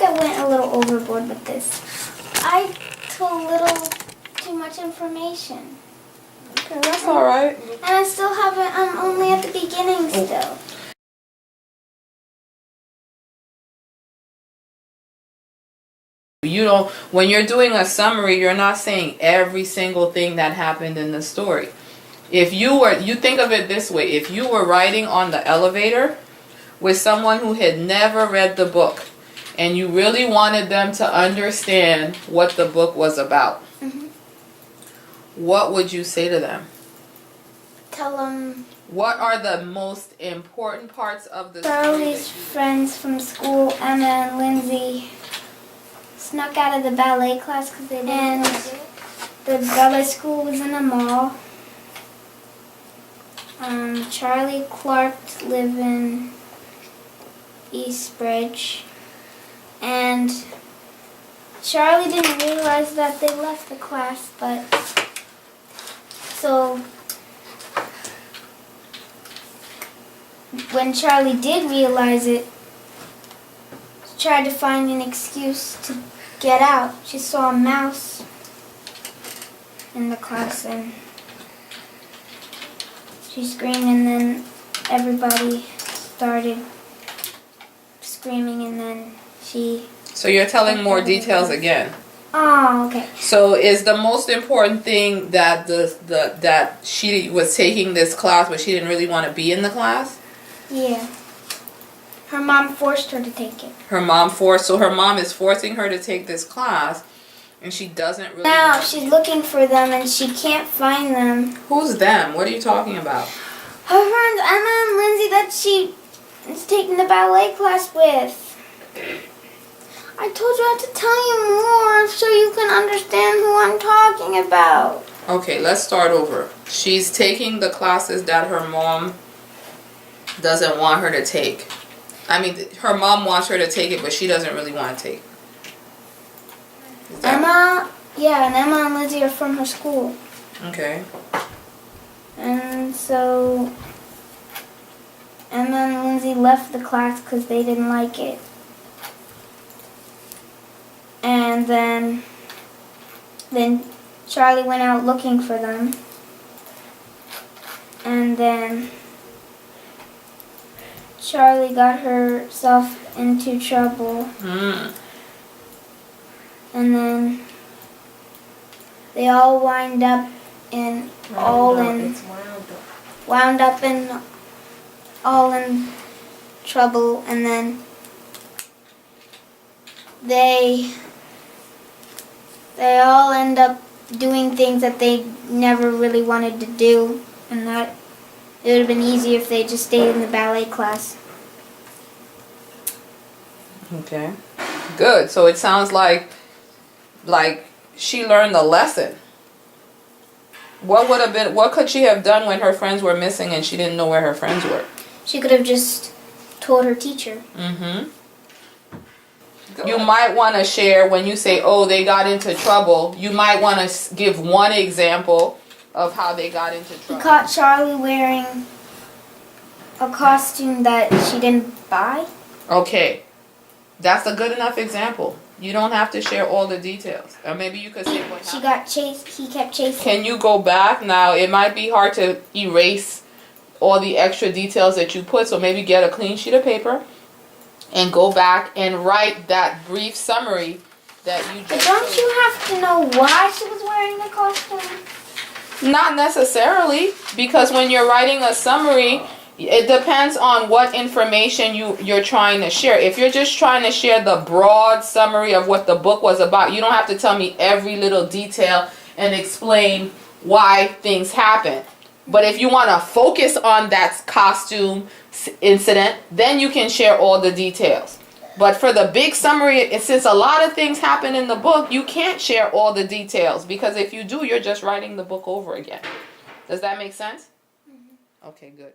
I went a little overboard with this. I told a little too much information. Okay, that's all right. And I still haven't, I'm only at the beginning still. You don't, when you're doing a summary, you're not saying every single thing that happened in the story. If you think of it this way, if you were riding on the elevator with someone who had never read the book and you really wanted them to understand what the book was about, what would you say to them? Tell them What are the most important parts of the Charlie's story? friends from school, Emma and Lindsay, snuck out of the ballet class because they didn't want to do it. The ballet school was in a mall. Charlie Clark lived in Eastbridge. And Charlie didn't realize that they left the class, but so when Charlie did realize it, she tried to find an excuse to get out. She saw a mouse in the class and she screamed, and then everybody started screaming, and then she... So you're telling more details again. Oh, okay. So is the most important thing that that she was taking this class but she didn't really want to be in the class? Yeah. Her mom forced her to take it. Her mom is forcing her to take this class and she doesn't really Now she's looking for them and she can't find them. Who's them? What are you talking about? Her friends Emma and Lindsay that she is taking the ballet class with. I told you I had to tell you more so you can understand who I'm talking about. Okay, let's start over. She's taking the classes that her mom doesn't want her to take. I mean, her mom wants her to take it, but she doesn't really want to take. Emma, yeah, and Emma and Lindsay are from her school. Okay. And so Emma and Lindsay left the class because they didn't like it. And then Charlie went out looking for them. And then Charlie got herself into trouble. And then they all wound up in trouble, and then they all end up doing things that they never really wanted to do, and that it would have been easier if they just stayed in the ballet class. Okay. Good. So it sounds like she learned the lesson. What could she have done when her friends were missing and she didn't know where her friends were? She could have just told her teacher. You might want to share when you say, oh, they got into trouble. You might want to give one example of how they got into trouble. He caught Charlie wearing a costume that she didn't buy. Okay. That's a good enough example. You don't have to share all the details. Or maybe you could say what happened. She got chased. He kept chasing. Can you go back? Now, it might be hard to erase all the extra details that you put, so maybe get a clean sheet of paper and go back and write that brief summary that you just... But don't you have to know why she was wearing the costume? Not necessarily, because when you're writing a summary, it depends on what information you're trying to share. If you're just trying to share the broad summary of what the book was about, you don't have to tell me every little detail and explain why things happen. But if you want to focus on that costume incident, then you can share all the details. But for the big summary, since a lot of things happen in the book, you can't share all the details, because if you do, you're just writing the book over again. Does that make sense? Okay, good.